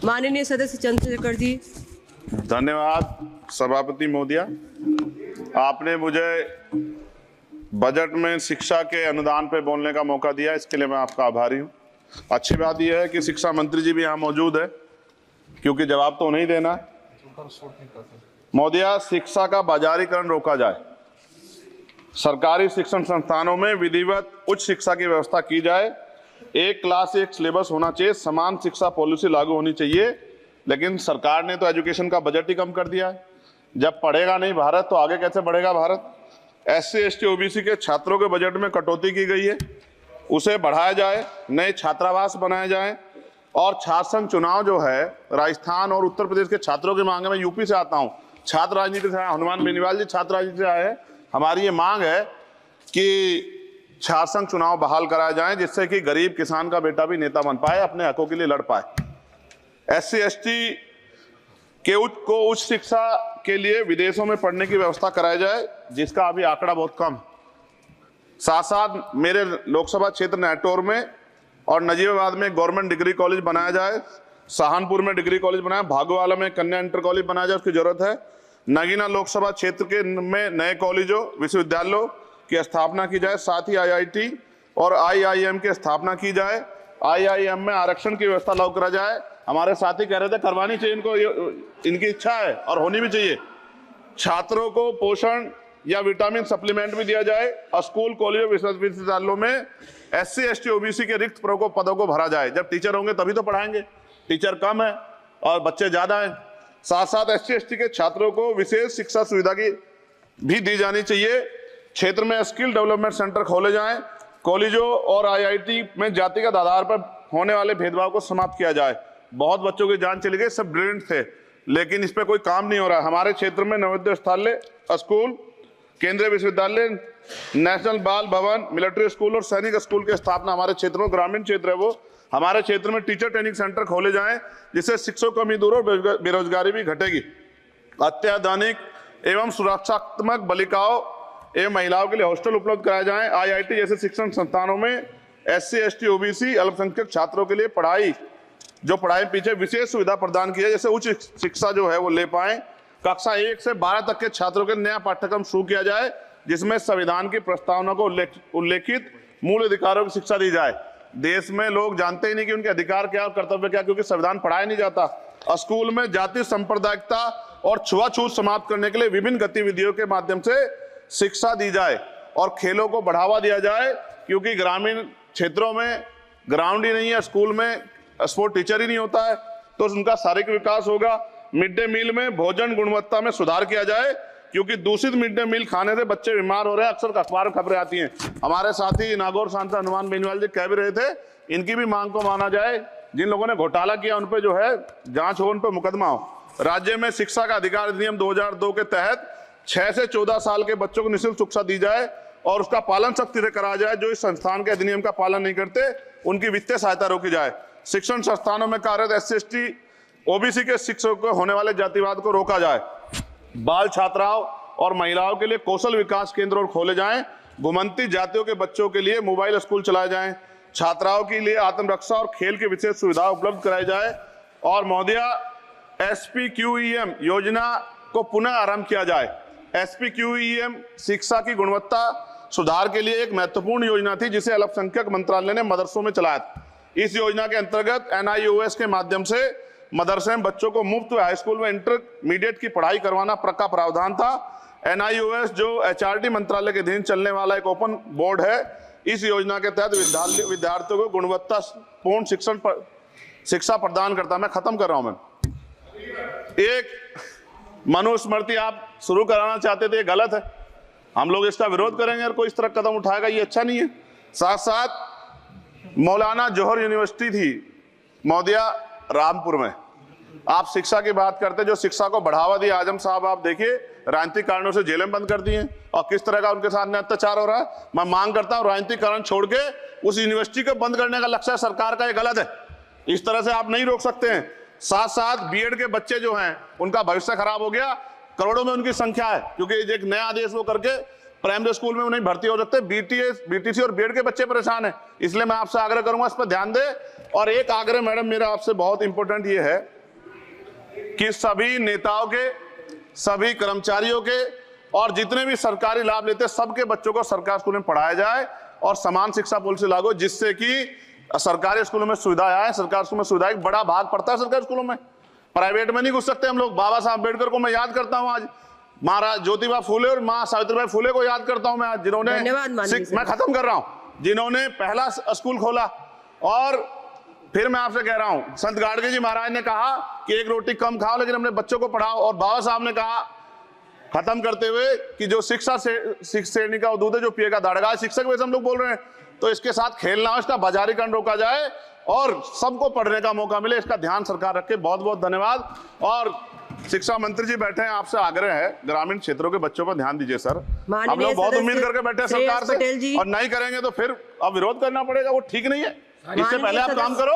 माननीय सदस्य चंद्रशेखर जी। धन्यवाद सभापति महोदया। आपने मुझे बजट में शिक्षा के अनुदान पे बोलने का मौका दिया, इसके लिए मैं आपका आभारी हूँ। अच्छी बात यह है कि शिक्षा मंत्री जी भी यहाँ मौजूद है, क्योंकि जवाब तो नहीं देना है। महोदया, शिक्षा का बाजारीकरण रोका जाए, सरकारी शिक्षण संस्थानों में विधिवत उच्च शिक्षा की व्यवस्था की जाए, एक क्लास एक सिलेबस होना चाहिए, समान शिक्षा पॉलिसी लागू होनी चाहिए। लेकिन सरकार ने तो एजुकेशन का बजट ही कम कर दिया है। जब पढ़ेगा नहीं भारत तो आगे कैसे बढ़ेगा भारत। SC ST OBC के छात्रों के बजट में कटौती की गई है, उसे बढ़ाया जाए, नए छात्रावास बनाए जाए और छात्र संघ चुनाव जो है राजस्थान और उत्तर प्रदेश के छात्रों की मांग है। मैं यूपी से आता हूँ, छात्र राजनीति से, हनुमान बेनीवाल जी छात्र राजनीति से आए हैं। हमारी ये मांग है कि छात्र संघ चुनाव बहाल कराए जाएं, जिससे कि गरीब किसान का बेटा भी नेता बन पाए, अपने हकों के लिए लड़ पाए। SC ST के उच्च शिक्षा के लिए विदेशों में पढ़ने की व्यवस्था कराई जाए, जिसका अभी आंकड़ा बहुत कम। साथ साथ मेरे लोकसभा क्षेत्र नेटौर में और नजीबाबाद में गवर्नमेंट डिग्री कॉलेज बनाया जाए, सहारनपुर में डिग्री कॉलेज बनाया, भागोवाला में कन्या इंटर कॉलेज बनाया जाए, उसकी जरूरत है। नगीना लोकसभा क्षेत्र के में नए कॉलेजों विश्वविद्यालयों की स्थापना की जाए, साथ ही IIT और IIM की स्थापना की जाए। IIM में आरक्षण की व्यवस्था लागू करा जाए। हमारे साथी कह रहे थे करवानी चाहिए इनको, इनकी इच्छा है और होनी भी चाहिए। छात्रों को पोषण या विटामिन सप्लीमेंट भी दिया जाए और स्कूल कॉलेजों विश्वविद्यालयों में SC ST OBC के रिक्त पदों को भरा जाए। जब टीचर होंगे तभी तो पढ़ाएंगे, टीचर कम है और बच्चे ज्यादा हैं। साथ साथ SC ST के छात्रों को विशेष शिक्षा सुविधा की भी दी जानी चाहिए। क्षेत्र में स्किल डेवलपमेंट सेंटर खोले जाएं, कॉलेजों और IIT में जातिगत आधार पर होने वाले भेदभाव को समाप्त किया जाए। बहुत बच्चों की जान चली गई, सब ब्रिलियंट थे, लेकिन इस पर कोई काम नहीं हो रहा है। हमारे क्षेत्र में नवोदय विद्यालय स्कूल, केंद्रीय विश्वविद्यालय, नेशनल बाल भवन, मिलिट्री स्कूल और सैनिक स्कूल की स्थापना हमारे क्षेत्र में, ग्रामीण क्षेत्र है वो, हमारे क्षेत्र में टीचर ट्रेनिंग सेंटर खोले जाएं, जिससे शिक्षकों की कमी दूर और बेरोजगारी भी घटेगी। अत्याधुनिक एवं सुरक्षात्मक बालिकाओं एवं महिलाओं के लिए हॉस्टल उपलब्ध कराए जाएं। IIT जैसे शिक्षण संस्थानों में SC ST OBC अल्पसंख्यक छात्रों के लिए पढ़ाई पीछे विशेष सुविधा प्रदान की है, जैसे उच्च शिक्षा जो है वो ले पाए। कक्षा 1 से 12 तक के छात्रों के नया पाठ्यक्रम शुरू किया जाए, जिसमें संविधान की प्रस्तावना को उल्लेखित मूल अधिकारों की शिक्षा दी जाए। देश में लोग जानते ही नहीं कि उनके अधिकार क्या और कर्तव्य क्या, क्योंकि संविधान पढ़ाया नहीं जाता। स्कूल में जाति सांप्रदायिकता और छुआछूत समाप्त करने के लिए विभिन्न गतिविधियों के माध्यम से शिक्षा दी जाए और खेलों को बढ़ावा दिया जाए, क्योंकि ग्रामीण क्षेत्रों में ग्राउंड ही नहीं है, स्कूल में स्पोर्ट टीचर ही नहीं होता है, तो उनका शारीरिक विकास होगा। मिड डे मील में भोजन गुणवत्ता में सुधार किया जाए, क्योंकि दूषित मिड डे मील खाने से बच्चे बीमार हो रहे हैं, अक्सर अखबार में खबरें आती हैं। हमारे साथी नागौर सांसद हनुमान बेनीवाल जी कह भी रहे थे, इनकी भी मांग को माना जाए। जिन लोगों ने घोटाला किया उन पे जो है जांच हो, उन पे मुकदमा हो। राज्य में शिक्षा का अधिकार अधिनियम 2002 के तहत 6 से 14 साल के बच्चों को निःशुल्क शिक्षा दी जाए और उसका पालन सख्ती से कराया जाए। जो इस संस्थान के अधिनियम का पालन नहीं करते उनकी वित्तीय सहायता रोकी जाए। शिक्षण संस्थानों में कार्यरत SC ST OBC के शिक्षकों को होने वाले जातिवाद को रोका जाए। बाल छात्राओं और महिलाओं के लिए कौशल विकास केंद्र और खोले जाएं। घुमंती जातियों के बच्चों के लिए मोबाइल स्कूल चलाए जाएं। छात्राओं के लिए आत्मरक्षा और खेल की विशेष सुविधा उपलब्ध कराई जाए। और महोदया, SPQEM योजना को पुनः आरंभ किया जाए। SPQEM शिक्षा की गुणवत्ता सुधार के लिए एक महत्वपूर्ण योजना थी, जिसे अल्पसंख्यक मंत्रालय ने मदरसों में चलाया था। इस योजना के अंतर्गत NIOS के माध्यम से मदरसे में बच्चों को मुफ्त हाई स्कूल में इंटरमीडिएट की पढ़ाई करवाना का प्रावधान था। NIOS जो HRD मंत्रालय के अधीन चलने वाला एक ओपन बोर्ड है, इस योजना के तहत विद्यार्थियों को गुणवत्तापूर्ण शिक्षा प्रदान करता है। मैं खत्म कर रहा हूं। मैं एक मनुस्मृति आप शुरू कराना चाहते थे, ये गलत है, हम लोग इसका विरोध करेंगे और कोई इस तरह कदम उठाएगा, ये अच्छा नहीं है। साथ साथ मौलाना जौहर यूनिवर्सिटी थी महोदया रामपुर में, आप शिक्षा की बात करते, जो शिक्षा को बढ़ावा दिया आजम साहब, आप देखिए राजनीतिक कारणों से जेलें बंद कर दी हैं और किस तरह का उनके साथ अत्याचार हो रहा है। मैं मांग करता हूं राजनीतिक कारण छोड़ के उस यूनिवर्सिटी को बंद करने का लक्ष्य सरकार का, ये गलत है, इस तरह से आप नहीं रोक सकते हैं। साथ साथ बीएड के बच्चे जो हैं उनका भविष्य खराब हो गया, करोड़ों में उनकी संख्या है, क्योंकि एक नया आदेश वो करके प्राइमरी स्कूल में उन्हें भर्ती हो सकते। बीटीसी और बीएड के बच्चे परेशान हैं, इसलिए मैं आपसे आग्रह करूंगा इस पर ध्यान दें। और एक आग्रह मैडम मेरा आपसे बहुत इंपॉर्टेंट ये है कि सभी नेताओं के, सभी कर्मचारियों के और जितने भी सरकारी लाभ लेते हैं सबके बच्चों को सरकारी स्कूल में पढ़ाया जाए और समान शिक्षा पॉलिसी लागू, जिससे कि सरकारी स्कूलों में सुविधाएं आए। सरकारी स्कूल में सुविधाएं बड़ा भाग पड़ता है सरकारी स्कूलों में, प्राइवेट में नहीं घुस सकते हम लोग। बाबा साहब अम्बेडकर को मैं याद करता हूं आज, महाराज ज्योतिबा फूले और मां सावित्रीबाई फुले को याद करता हूं मैं आज, जिन्होंने, मैं खत्म कर रहा हूं, जिन्होंने पहला स्कूल खोला। और फिर मैं आपसे कह रहा हूं, संत गाडगे जी महाराज ने कहा कि एक रोटी कम खाओ लेकिन अपने बच्चों को पढ़ाओ। और बाबा साहब ने कहा खत्म करते हुए कि जो शिक्षा से श्रेणी का दूध है जो पिएगा दाड़गा, शिक्षक वैसे हम लोग बोल रहे हैं, तो इसके साथ खेलना हो, इसका बाजारीकरण रोका जाए और सबको पढ़ने का मौका मिले, इसका ध्यान सरकार रखे। बहुत बहुत धन्यवाद। और शिक्षा मंत्री जी बैठे हैं, आपसे आग्रह है ग्रामीण क्षेत्रों के बच्चों पर ध्यान दीजिए सर। हम लोग बहुत उम्मीद करके बैठे हैं सरकार से, और नहीं करेंगे तो फिर अब विरोध करना पड़ेगा, वो ठीक नहीं है। इससे पहले आप काम करो।